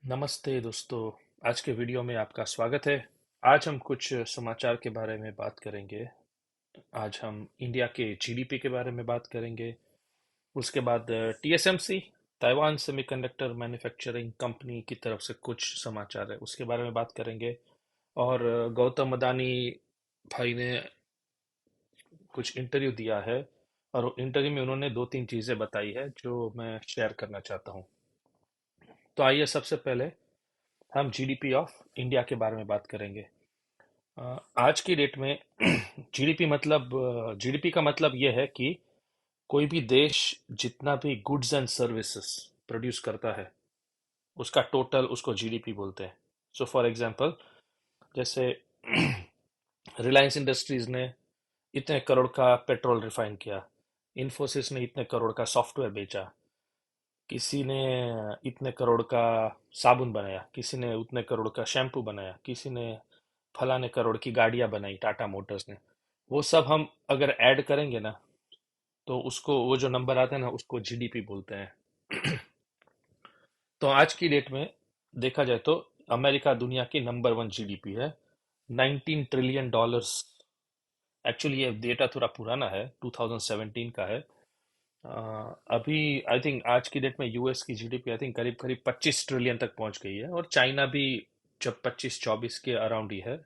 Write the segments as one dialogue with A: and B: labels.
A: नमस्ते दोस्तों। आज के वीडियो में आपका स्वागत है। आज हम कुछ समाचार के बारे में बात करेंगे। आज हम इंडिया के जीडीपी के बारे में बात करेंगे। उसके बाद TSMC, Taiwan semiconductor manufacturing company की तरफ से कुछ समाचार है, उसके बारे में बात करेंगे। और गौतम अदानी भाई ने कुछ इंटरव्यू दिया है और इंटरव्यू में उन्होंने दो तीन चीज़ें बताई है जो मैं शेयर करना चाहता हूँ। तो आइए सबसे पहले हम जीडीपी ऑफ इंडिया के बारे में बात करेंगे। आज की डेट में जीडीपी का मतलब यह है कि कोई भी देश जितना भी गुड्स एंड सर्विसेज प्रोड्यूस करता है उसका टोटल उसको जीडीपी बोलते हैं। सो फॉर एग्जांपल, जैसे रिलायंस इंडस्ट्रीज ने इतने करोड़ का पेट्रोल रिफाइन किया, इन्फोसिस ने इतने करोड़ का सॉफ्टवेयर बेचा, किसी ने इतने करोड़ का साबुन बनाया, किसी ने उतने करोड़ का शैम्पू बनाया, किसी ने फलाने करोड़ की गाड़ियां बनाई, टाटा मोटर्स ने। वो सब हम अगर ऐड करेंगे ना, तो उसको वो जो नंबर आता है ना उसको जीडीपी बोलते हैं। तो आज की डेट में देखा जाए तो अमेरिका दुनिया की नंबर वन जीडीपी है, 19 ट्रिलियन डॉलर्स। एक्चुअली ये डेटा थोड़ा पुराना है, 2017 का है। अभी आई थिंक आज की डेट में यूएस की जीडीपी आई थिंक करीब करीब 25 ट्रिलियन तक पहुंच गई है, और चाइना भी जब 25-24 के अराउंड ही है।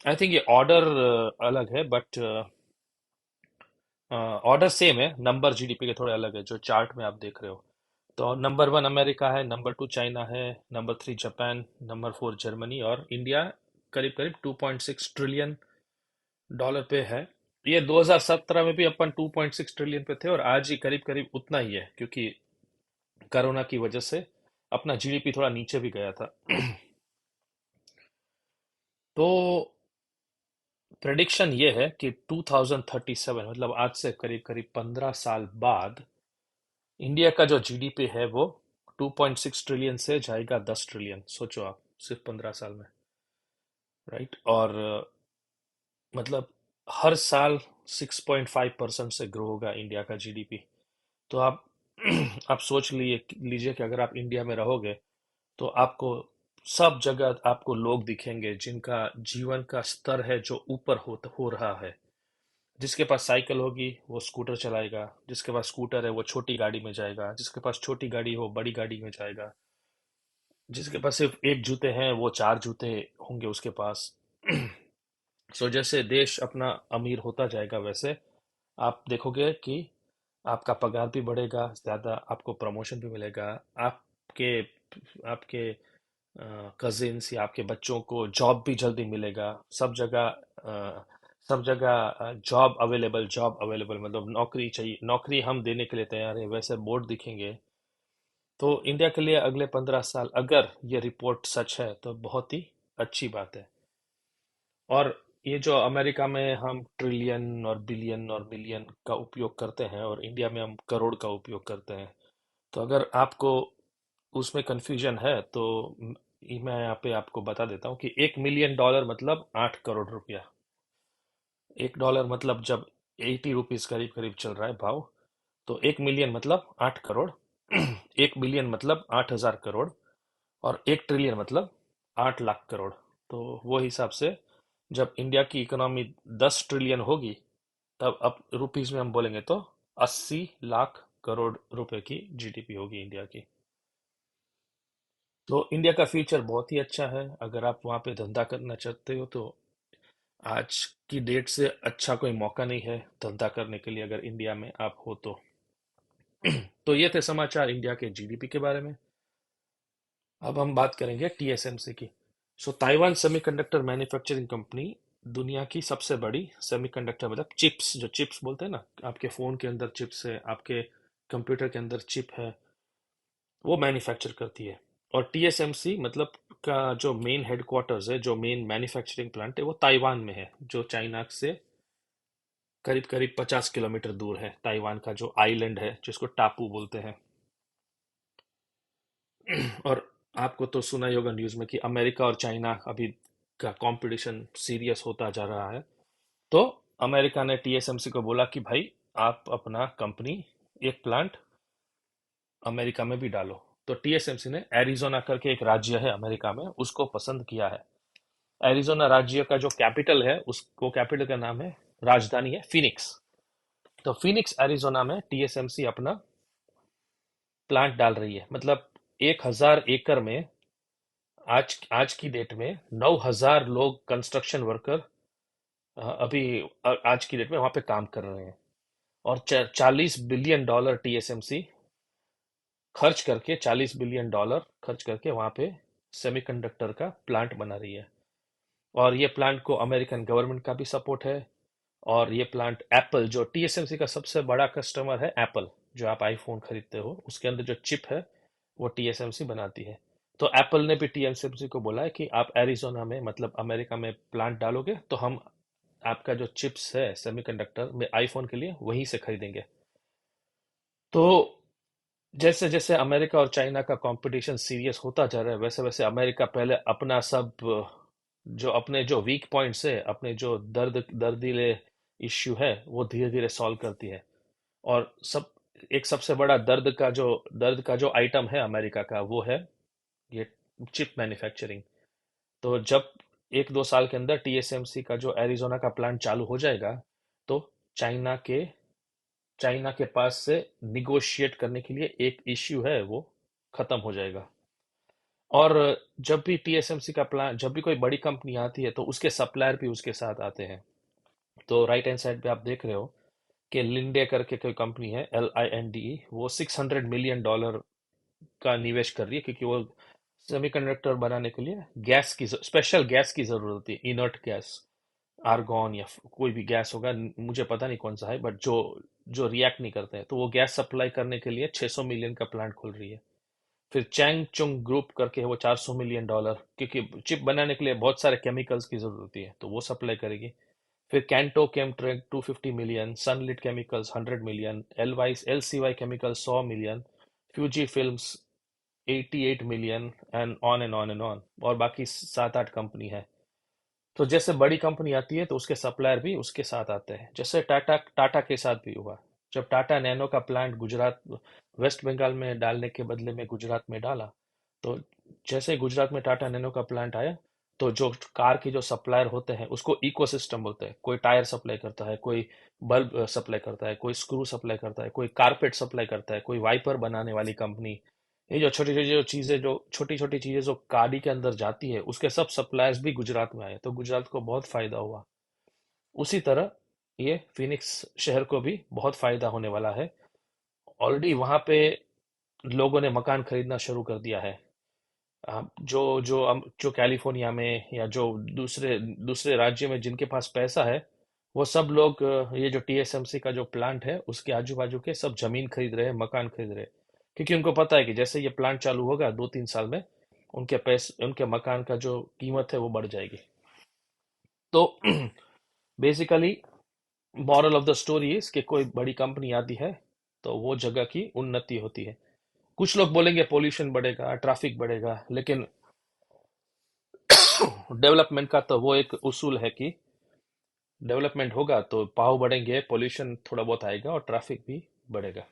A: आई थिंक ये ऑर्डर अलग है, बट ऑर्डर सेम है, नंबर जीडीपी के थोड़े अलग है जो चार्ट में आप देख रहे हो। तो नंबर वन अमेरिका है, नंबर टू चाइना है, number three Japan, number four Germany, और इंडिया करीब करीब 2.6 ट्रिलियन डॉलर पे है। ये 2017 में भी अपन 2.6 ट्रिलियन पे थे, और आज ही करीब करीब उतना ही है, क्योंकि कोरोना की वजह से अपना जीडीपी थोड़ा नीचे भी गया था। तो प्रेडिक्शन ये है कि 2037 मतलब आज से करीब करीब 15 साल बाद इंडिया का जो जीडीपी है वो 2.6 ट्रिलियन से जाएगा 10 ट्रिलियन। सोचो आप, सिर्फ 15 साल में। राइट। और मतलब हर साल 6.5% से ग्रो होगा इंडिया का जीडीपी। तो आप आप सोच लीजिए कि अगर आप इंडिया में रहोगे तो आपको सब जगह आपको लोग दिखेंगे जिनका जीवन का स्तर है जो ऊपर हो रहा है। जिसके पास साइकिल होगी वो स्कूटर चलाएगा, जिसके पास स्कूटर है वो छोटी गाड़ी में जाएगा, जिसके पास छोटी गाड़ी हो बड़ी गाड़ी में जाएगा, जिसके पास सिर्फ एक जूते हैं वो चार जूते होंगे उसके पास। सो जैसे देश अपना अमीर होता जाएगा, वैसे आप देखोगे कि आपका पगार भी बढ़ेगा, ज्यादा आपको प्रमोशन भी मिलेगा। आपके आपके कजिन्स या आपके बच्चों को जॉब भी जल्दी मिलेगा। सब जगह जॉब अवेलेबल मतलब नौकरी चाहिए, नौकरी हम देने के लिए तैयार है, वैसे बोर्ड दिखेंगे। तो इंडिया के लिए अगले 15 साल, अगर ये रिपोर्ट सच है तो बहुत ही अच्छी बात है। और ये जो अमेरिका में हम ट्रिलियन और बिलियन और मिलियन का उपयोग करते हैं, और इंडिया में हम करोड़ का उपयोग करते हैं, तो अगर आपको उसमें कंफ्यूजन है तो मैं यहाँ पे आपको बता देता हूँ कि 1 मिलियन डॉलर मतलब 8 करोड़ रुपया। 1 डॉलर मतलब जब 80 रुपीज करीब करीब चल रहा है भाव, तो 1 मिलियन मतलब 8 करोड़। 1 बिलियन मतलब 8,000 करोड़, और 1 ट्रिलियन मतलब 8 लाख करोड़। तो वो हिसाब से जब इंडिया की इकोनॉमी 10 ट्रिलियन होगी, तब अब रुपीज में हम बोलेंगे तो 80 लाख करोड़ रुपए की जीडीपी होगी इंडिया की। तो इंडिया का फ्यूचर बहुत ही अच्छा है। अगर आप वहाँ पे धंधा करना चाहते हो तो आज की डेट से अच्छा कोई मौका नहीं है धंधा करने के लिए, अगर इंडिया में आप हो तो। तो ये थे समाचार इंडिया के जीडीपी के बारे में। अब हम बात करेंगे टीएसएमसी की। सो ताइवान सेमीकंडक्टर मैन्युफैक्चरिंग कंपनी दुनिया की सबसे बड़ी सेमीकंडक्टर, मतलब चिप्स, जो चिप्स बोलते हैं ना, आपके फोन के अंदर चिप्स है, आपके कंप्यूटर के अंदर चिप है, वो मैन्युफैक्चर करती है। और टीएसएमसी मतलब का जो मेन हेडक्वार्टर्स है, जो मेन मैन्युफैक्चरिंग प्लांट है, वो ताइवान में है, जो चाइना से करीब करीब 50 किलोमीटर दूर है। ताइवान का जो आइलैंड है जिसको टापू बोलते हैं। और आपको तो सुना ही होगा न्यूज़ में कि अमेरिका और चाइना अभी का कंपटीशन सीरियस होता जा रहा है। तो अमेरिका ने टीएसएमसी को बोला कि भाई, आप अपना कंपनी, एक प्लांट अमेरिका में भी डालो। तो टीएसएमसी ने एरिजोना करके एक राज्य है अमेरिका में, उसको पसंद किया है। एरिजोना राज्य का जो कैपिटल है, उसको कैपिटल का नाम है, राजधानी है फिनिक्स। तो फिनिक्स एरिजोना में टीएसएमसी अपना प्लांट डाल रही है। मतलब 1,000 एकड़ में आज आज की डेट में 9,000 लोग कंस्ट्रक्शन वर्कर अभी आज की डेट में वहां पे काम कर रहे हैं। और $40 बिलियन टीएसएमसी खर्च करके, $40 बिलियन खर्च करके वहां पे सेमीकंडक्टर का प्लांट बना रही है। और ये प्लांट को अमेरिकन गवर्नमेंट का भी सपोर्ट है। और ये प्लांट एप्पल, जो टीएसएमसी का सबसे बड़ा कस्टमर है एप्पल, जो आप आईफोन खरीदते हो उसके अंदर जो चिप है वो टीएसएमसी बनाती है। तो एप्पल ने भी टीएसएमसी को बोला है कि आप एरिजोना में, मतलब अमेरिका में प्लांट डालोगे तो हम आपका जो चिप्स है सेमीकंडक्टर में आईफोन के लिए वहीं से खरीदेंगे। तो जैसे जैसे अमेरिका और चाइना का कंपटीशन सीरियस होता जा रहा है, वैसे वैसे अमेरिका पहले अपना सब जो अपने जो वीक पॉइंट्स है, अपने जो दर्दीले इश्यू है वो धीरे धीरे सॉल्व करती है। और एक सबसे बड़ा दर्द का जो आइटम है अमेरिका का, वो है ये चिप मैन्युफैक्चरिंग। तो जब 1-2 साल के अंदर टीएसएमसी का जो एरिजोना का प्लांट चालू हो जाएगा, तो चाइना के चाइना के पास से निगोशिएट करने के लिए एक इश्यू है वो खत्म हो जाएगा। और जब भी कोई बड़ी कंपनी आती है तो उसके सप्लायर भी उसके साथ आते हैं। तो राइट हैंड साइड पे आप देख रहे हो कि लिंडे करके कोई कंपनी है, LINDE, वो $600 मिलियन का निवेश कर रही है, क्योंकि वो सेमीकंडक्टर बनाने के लिए स्पेशल गैस की जरूरत होती है, इनर्ट गैस, आर्गॉन या कोई भी गैस होगा, मुझे पता नहीं कौन सा है, बट जो जो रिएक्ट नहीं करते हैं, तो वो गैस सप्लाई करने के लिए 600 मिलियन का प्लांट खोल रही है। फिर चैंग चुंग ग्रुप करके है, वो $400 मिलियन, क्योंकि चिप बनाने के लिए बहुत सारे केमिकल्स की जरूरत होती है, तो वो सप्लाई करेगी। फिर कैंटो केमट्रेक 250 million, Sunlit chemicals 100 million, LCY chemicals 100 million, Fuji films 88 million, and on और बाकी 7-8 कंपनी है। तो जैसे बड़ी कंपनी आती है तो उसके सप्लायर भी उसके साथ आते हैं। जैसे टाटा टाटा के साथ भी हुआ। जब टाटा नैनो का प्लांट गुजरात, वेस्ट बंगाल में डालने के बदले में गुजरात में डाला, तो जैसे गुजरात में टाटा नैनो का प्लांट आया, तो जो कार के जो सप्लायर होते हैं उसको इकोसिस्टम बोलते हैं। कोई टायर सप्लाई करता है, कोई बल्ब सप्लाई करता है, कोई स्क्रू सप्लाई करता है, कोई कारपेट सप्लाई करता है, कोई वाइपर बनाने वाली कंपनी। ये जो छोटी छोटी चीजें जो गाड़ी के अंदर जाती है, उसके सब सप्लायर्स भी गुजरात में आए, तो गुजरात को बहुत फायदा हुआ। उसी तरह ये फिनिक्स शहर को भी बहुत फायदा होने वाला है। ऑलरेडी वहां पे लोगों ने मकान खरीदना शुरू कर दिया है। जो कैलिफोर्निया में या जो दूसरे दूसरे राज्य में जिनके पास पैसा है, वो सब लोग ये जो टीएसएमसी का जो प्लांट है उसके आजू बाजू के सब जमीन खरीद रहे हैं, मकान खरीद रहे हैं। क्योंकि उनको पता है कि जैसे ये प्लांट चालू होगा 2-3 साल में, उनके मकान का जो कीमत है वो बढ़ जाएगी। तो basically moral of the story is कि कोई बड़ी कंपनी आती है तो वो जगह की उन्नति होती है। कुछ लोग बोलेंगे पोल्यूशन बढ़ेगा, ट्रैफिक बढ़ेगा, लेकिन डेवलपमेंट का तो वो एक उसूल है कि डेवलपमेंट होगा तो भाव बढ़ेंगे, पोल्यूशन थोड़ा बहुत आएगा और ट्रैफिक भी बढ़ेगा।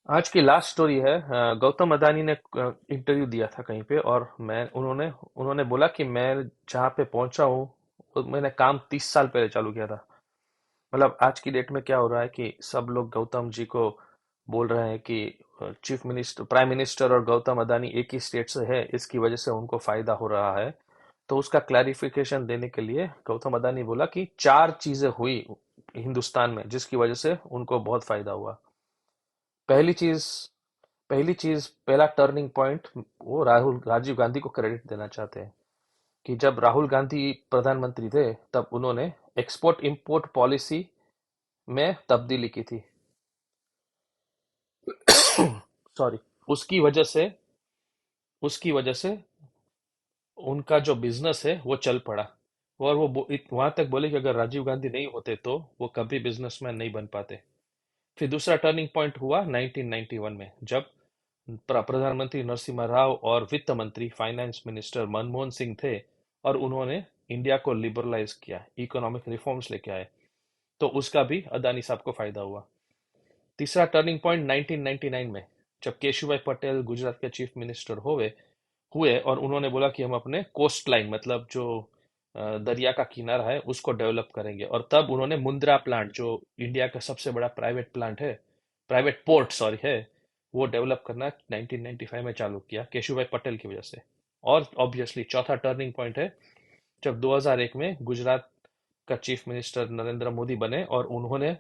A: आज की लास्ट स्टोरी है, गौतम अदानी ने इंटरव्यू दिया था कहीं पे, और मैं उन्होंने उन्होंने बोला कि मैं जहाँ पे पहुंचा हूँ, मैंने काम 30 साल पहले चालू किया था। मतलब आज की डेट में क्या हो रहा है कि सब लोग गौतम जी को बोल रहे हैं कि चीफ मिनिस्टर, प्राइम मिनिस्टर और गौतम अदानी एक ही स्टेट से है, इसकी वजह से उनको फायदा हो रहा है। तो उसका क्लैरिफिकेशन देने के लिए गौतम अदानी बोला कि 4 चीजें हुई हिंदुस्तान में जिसकी वजह से उनको बहुत फायदा हुआ। पहली चीज पहला टर्निंग पॉइंट, वो राजीव गांधी को क्रेडिट देना चाहते हैं कि जब राहुल गांधी प्रधानमंत्री थे तब उन्होंने एक्सपोर्ट इंपोर्ट पॉलिसी में तब्दीली की थी। सॉरी। उसकी वजह से उसकी वजह से उनका जो बिजनेस है वो चल पड़ा। और वो वहां तक बोले कि अगर राजीव गांधी नहीं होते तो वो कभी बिजनेसमैन नहीं बन पाते। फिर दूसरा टर्निंग पॉइंट हुआ 1991 में, जब प्रधानमंत्री नरसिम्हा राव और वित्त मंत्री, फाइनेंस मिनिस्टर मनमोहन सिंह थे, और उन्होंने इंडिया को लिबरलाइज किया, इकोनॉमिक रिफॉर्म्स लेके आए। तो उसका भी अदानी साहब को फायदा हुआ। तीसरा टर्निंग पॉइंट 1999 में, जब केशुभाई पटेल गुजरात के चीफ मिनिस्टर हुए और उन्होंने बोला कि हम अपने कोस्ट लाइन, मतलब जो दरिया का किनारा है उसको डेवलप करेंगे। और तब उन्होंने मुंद्रा प्लांट, जो इंडिया का सबसे बड़ा प्राइवेट प्लांट है, प्राइवेट पोर्ट सॉरी है, वो डेवलप करना 1995 में चालू किया केशुभाई पटेल की वजह से। और ऑब्वियसली चौथा टर्निंग पॉइंट है जब 2001 में गुजरात का चीफ मिनिस्टर नरेंद्र मोदी बने और उन्होंने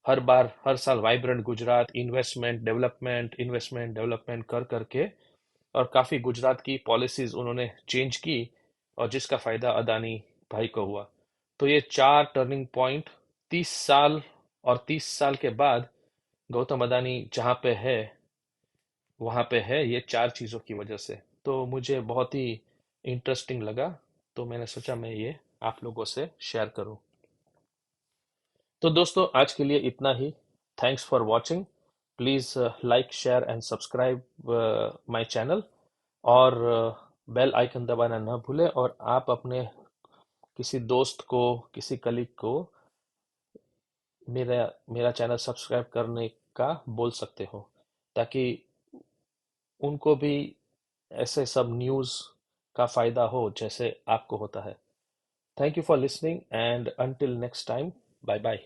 A: हर साल वाइब्रेंट गुजरात, इन्वेस्टमेंट डेवलपमेंट कर करके, और काफी गुजरात की पॉलिसीज उन्होंने चेंज की, और जिसका फायदा अदानी भाई को हुआ। तो ये चार टर्निंग पॉइंट 30 साल, और 30 साल के बाद गौतम अदानी जहाँ पे है वहाँ पे है, ये चार चीज़ों की वजह से। तो मुझे बहुत ही इंटरेस्टिंग लगा, तो मैंने सोचा मैं ये आप लोगों से शेयर करूं। तो दोस्तों आज के लिए इतना ही। Thanks for watching. Please like share and subscribe my channel, और बेल आइकन दबाना ना भूलें। और आप अपने किसी दोस्त को, किसी कलीग को मेरा मेरा चैनल सब्सक्राइब करने का बोल सकते हो, ताकि उनको भी ऐसे सब न्यूज़ का फायदा हो जैसे आपको होता है। Thank you for listening and until next time, bye bye.